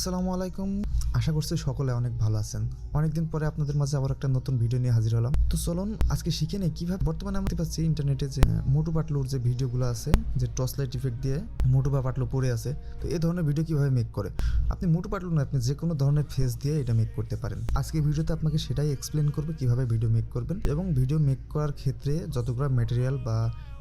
আসসালামু আলাইকুম। আশা করছি সকলে অনেক ভালো আছেন। অনেকদিন পরে আপনাদের মাঝে আবার একটা নতুন ভিডিও নিয়ে হাজির হলাম। তো চলুন আজকে শিখে নেই কিভাবে বর্তমানে আমরা পাচ্ছি ইন্টারনেটে যে মোটু পাতলুর যে ভিডিওগুলো আছে, যে টর্চ লাইট ইফেক্ট দিয়ে মোটু বা পাতলু পড়ে আছে, তো এই ধরনের ভিডিও কিভাবে মেক করে। আপনি মোটু পাতলু না, আপনি যে কোনো ধরনের ফেস দিয়ে এটা মেক করতে পারেন। আজকে ভিডিওতে আপনাকে সেটাই এক্সপ্লেন করবে কিভাবে ভিডিও মেক করবেন, এবং ভিডিও মেক করার ক্ষেত্রে যতগুলো ম্যাটেরিয়াল বা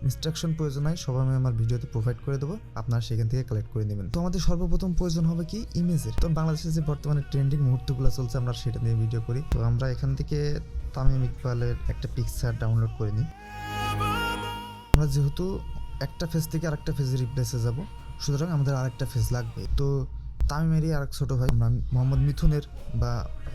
ইনস্ট্রাকশন প্রয়োজন হয় সব আমি আমার ভিডিওতে প্রোভাইড করে দেবো, আপনারা সেখান থেকে কালেক্ট করে নেবেন। তো আমাদের সর্বপ্রথম প্রয়োজন হবে কি ইমেজের। তো বাংলাদেশে যে বর্তমানে ট্রেন্ডিং মুহূর্তগুলো চলছে আমরা সেটা নিয়ে ভিডিও করি। তো আমরা এখান থেকে তামিম ইকবালের একটা পিকচার ডাউনলোড করে নিই। আমরা যেহেতু একটা ফেজ থেকে আরেকটা ফেজে রিপ্লেসে যাব, সুতরাং আমাদের আরেকটা ফেজ লাগবে। তো তামিমেরই আরেক ছোট ভাই আমরা মোহাম্মদ মিথুনের বা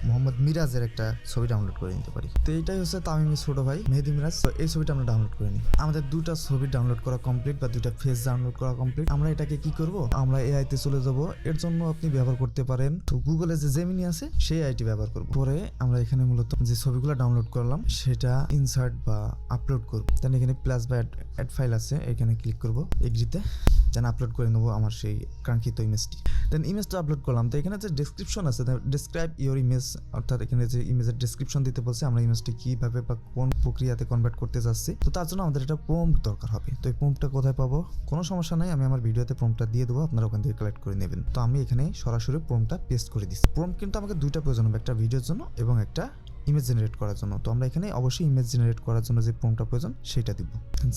মোহাম্মদ মিরাজের একটা ছবি ডাউনলোড করে নিতে পারি। তো এইটাই হচ্ছে তামিমের ছোট ভাই মেহেদি মিরাজ। তো এই ছবিটা আমরা ডাউনলোড করে নিই। আমাদের দুটা ছবি ডাউনলোড করা কমপ্লিট বা দুটা ফেজ ডাউনলোড করা কমপ্লিট। আমরা এটাকে কি করব, আমরা এআই তে চলে যাব। এর জন্য আপনি ব্যবহার করতে পারেন তো গুগলে যে জেমিনি আছে সেই আইটি ব্যবহার করব। পরে আমরা এখানে মূলত যে ছবিগুলো ডাউনলোড করলাম সেটা ইনসার্ট বা আপলোড করব। দেন এখানে প্লাস বা অ্যাড ফাইল আছে, এখানে ক্লিক করব এগ্রিতে। দেন আপলোড করে নেবো আমার সেই কাঙ্ক্ষিত ইমেজটি। দেন ইমেজটা আপলোড করলাম। তো এখানে যে ডেসক্রিপশন আছে, ডেসক্রাইব ইওর ইমেজ, অর্থাৎ এখানে যে ইমেজের ডেসক্রিপশন দিতে বলছে আমরা ইমেজটি কিভাবে বা কোন প্রক্রিয়াতে কনভার্ট করতে যাচ্ছি। তো তার জন্য আমাদের একটা প্রম্পট দরকার হবে। তো এই প্রম্পটটা কোথায় পাবো, কোনো সমস্যা নাই, আমি আমার ভিডিওতে প্রম্পটটা দিয়ে দেবো, আপনারা ওখান থেকে কালেক্ট করে নেবেন। তো আমি এখানে সরাসরি প্রম্পটটা পেস্ট করে দিচ্ছি। প্রম্পট কিন্তু আমাকে দুইটা প্রয়োজন হবে, একটা ভিডিওর জন্য এবং একটা ইমেজ জেনারেট করার জন্য। তো আমরা এখানে অবশ্যই ইমেজ জেনারেট করার জন্য যে প্রম্পটটা প্রয়োজন সেটা দিব।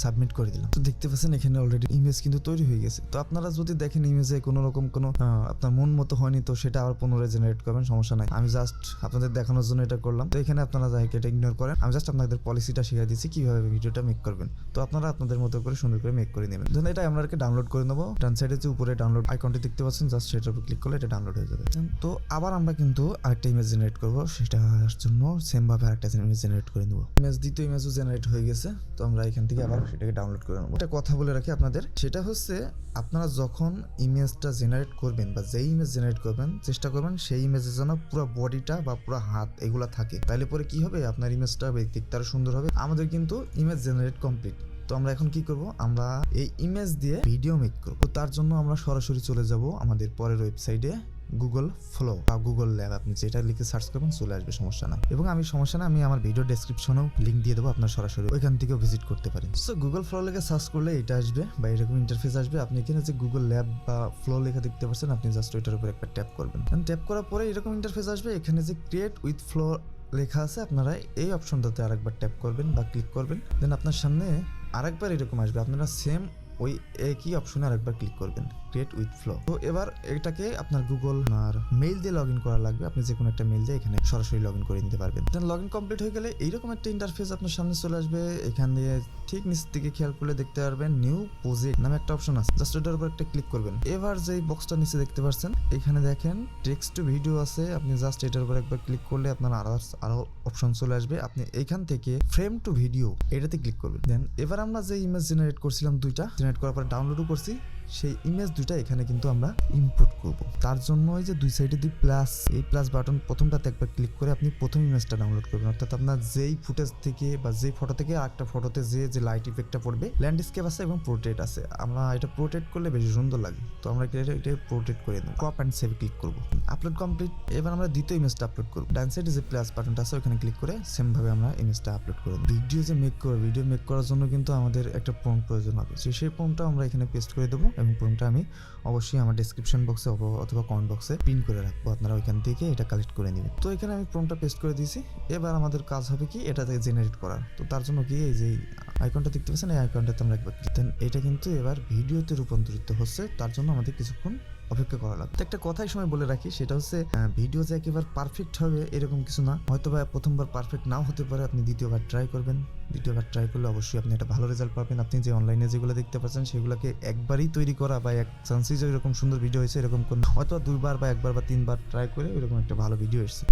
সাবমিট করে দিলাম। তো দেখতে পাচ্ছেন এখানে অলরেডি ইমেজ কিন্তু তৈরি হয়ে গেছে। তো আপনারা যদি দেখেন ইমেজে কোনো রকম কোনো আপনার মন মতো হয়নি, তো সেটা আবার পুনরায় জেনারেট করবেন, সমস্যা নাই। আমি জাস্ট আপনাদের দেখানোর জন্য এটা করলাম। তো এখানে আপনারা যাই এটা ইগনোর করেন, আমি জাস্ট আপনাদের পলিসিটা শিখিয়ে দিচ্ছি কিভাবে ভিডিওটা মেক করবেন। তো আপনারা আপনাদের মতো করে সুন্দর করে মেক করে নেবেন। ধরুন এটা আপনাদেরকে ডাউনলোড করে নেবো। ডান সাইডে যে উপরে ডাউনলোড আইকনটি দেখতে পাচ্ছেন, জাস্ট সেটার উপর ক্লিক করলে এটা ডাউনলোড হয়ে যাবে। তো আবার আমরা কিন্তু আরেকটা ইমেজ জেনারেট করবো, সেটার জন্য সেম ভাবে আরেকটা ইমেজ জেনারেট করে নেবো। ইমেজ দ্বিতীয় ইমেজও জেনারেট হয়ে গেছে। তো আমরা এখান থেকে আবার সেটাকে ডাউনলোড করে নেবো। একটা কথা বলে রাখি আপনাদের, সেটা হচ্ছে আপনারা যখন ইমেজটা জেনারেট করবেন বা যেই ইমেজ জেনারেট করবেন, চেষ্টা করবেন সেই ইমেজের জন্য পুরো বডিটা বা পুরো হাত এগুলা থাকে। তাইলে পরে কি হবে, আপনার ইমেজটা দেখতে আরো সুন্দর হবে। আমাদের কিন্তু ইমেজ জেনারেট কমপ্লিট। তো আমরা এখন কি করব, আমরা এই ইমেজ দিয়ে ভিডিও মেক করব। তো তার জন্য আমরা সরাসরি চলে যাব আমাদের পরের ওয়েবসাইটে, গুগল ফ্লো বা গুগল ল্যাব, আপনি যেটা লিখে সার্চ করবেন চলে আসবে, সমস্যা না। এবং আমি সমস্যা না, আমি আমার ভিডিও ডেসক্রিপশনেও লিঙ্ক দিয়ে দেবো, আপনার সরাসরি ওইখান থেকেও ভিজিট করতে পারেন। সো গুগল ফ্লো লিখে সার্চ করলে এটা আসবে বা এরকম ইন্টারফেস আসবে। আপনি এখানে যে গুগল ল্যাব বা ফ্লো লেখা দেখতে পাচ্ছেন, আপনি জাস্ট ওইটার উপর একটা ট্যাপ করবেন। ট্যাপ করার পরে এরকম ইন্টারফেস আসবে। এখানে যে ক্রিয়েট উইথ ফ্লো লেখা আছে, আপনারা এই অপশনটাতে আরেকবার ট্যাপ করবেন বা ক্লিক করবেন। দেন আপনার সামনে আরেকবার এরকম আসবে, আপনারা সেম ওই একই অপশনে আরেকবার ক্লিক করবেন, ক্রিয়েট উইথ ফ্লো। তো এবার এটাকে আপনার গুগল আর মেইল দিয়ে লগ ইন করা লাগবে। আপনি যে কোনো একটা মেইল দিয়ে এখানে সরাসরি লগ ইন করে নিতে পারবেন। দেন লগ ইন কমপ্লিট হয়ে গেলে এইরকম একটা ইন্টারফেস আপনার সামনে চলে আসবে। এখান দিয়ে ঠিক নিচ দিকে খেয়াল করলে দেখতে পারবেন নিউ প্রজেক্ট নামে একটা অপশন আছে, জাস্ট ওটার উপর একটা ক্লিক করবেন। এবার যেই বক্সটা নিচে দেখতে পাচ্ছেন, এখানে দেখেন টেক্সট টু ভিডিও আছে, আপনি জাস্ট এটার উপর একবার ক্লিক করলে আপনার আরো অপশন চলে আসবে। আপনি এইখান থেকে ফ্রেম টু ভিডিও এটাতে ক্লিক করবেন। দেন এবার আমরা যে ইমেজ জেনারেট করছিলাম, দুইটা জেনারেট করার পর ডাউনলোডও করছি, সেই ইমেজ দুইটা এখানে কিন্তু আমরা ইম্পোর্ট করব। তার জন্য এই যে দুই সাইডে দুই প্লাস, এই প্লাস বাটন প্রথমটাতে একবার ক্লিক করে আপনি প্রথম ইমেজটা ডাউনলোড করবেন। অর্থাৎ আপনার যেই ফুটেজ থেকে বা যেই ফটো থেকে আরেকটা ফটোতে যে লাইট ইফেক্টটা পড়বে, ল্যান্ডস্কেপ আছে এবং পোর্ট্রেট আছে। আমরা এটা পোর্ট্রেট করলে বেশি সুন্দর লাগে, তো আমরা এটা পোর্ট্রেট করে নেব। ক্রপ অ্যান্ড সেভ ক্লিক করব। Upload complete. এবার আমরা দ্বিতীয় ইমেজটা আপলোড করব। ডান সাইডে যে প্লাস বাটনটা আছে ওখানে ক্লিক করে সেম ভাবে আমরা ইমেজটা আপলোড করে দেব। ভিডিও যে মেক করব, ভিডিও মেক করার জন্য কিন্তু আমাদের একটা প্রম্পট প্রয়োজন হবে। সেই প্রম্পটটা আমরা এখানে পেস্ট করে দেবো এবং প্রম্পটটা আমি অবশ্যই আমার ডেসক্রিপশন বক্সে অথবা কমেন্ট বক্সে পিন করে রাখবো, আপনারা ওইখান থেকে এটা কালেক্ট করে নেবেন। তো এখানে আমি প্রম্পটটা পেস্ট করে দিয়েছি। এবার আমাদের কাজ হবে কি, এটা থেকে জেনারেট করার। তো তার জন্য কি, এই যে আইকনটা দেখতে পাচ্ছেন, এই আইকনটাতে আমরা একবার ক্লিক দেন। এটা কিন্তু এবার ভিডিওতে রূপান্তরিত হচ্ছে, তার জন্য আমাদের কিছুক্ষণ অপেক্ষা করা লাগবে। একটা কথাই সময় বলে রাখি, সেটা হচ্ছে ভিডিও যে একেবারে পারফেক্ট হবে এরকম কিছু না। হয়তো বা প্রথমবার পারফেক্ট নাও হতে পারে, আপনি দ্বিতীয়বার ট্রাই করবেন। দ্বিতীয়বার ট্রাই করলে অবশ্যই আপনি একটা ভালো রেজাল্ট পাবেন। আপনি যে অনলাইনে যেগুলো দেখতে পাচ্ছেন সেগুলোকে একবারই তৈরি করা বা এক চান্সেই যে এরকম সুন্দর ভিডিও হয়েছে এরকম কোন, হয়তো দুইবার বা একবার বা তিনবার ট্রাই করে এরকম একটা ভালো ভিডিও এসেছে।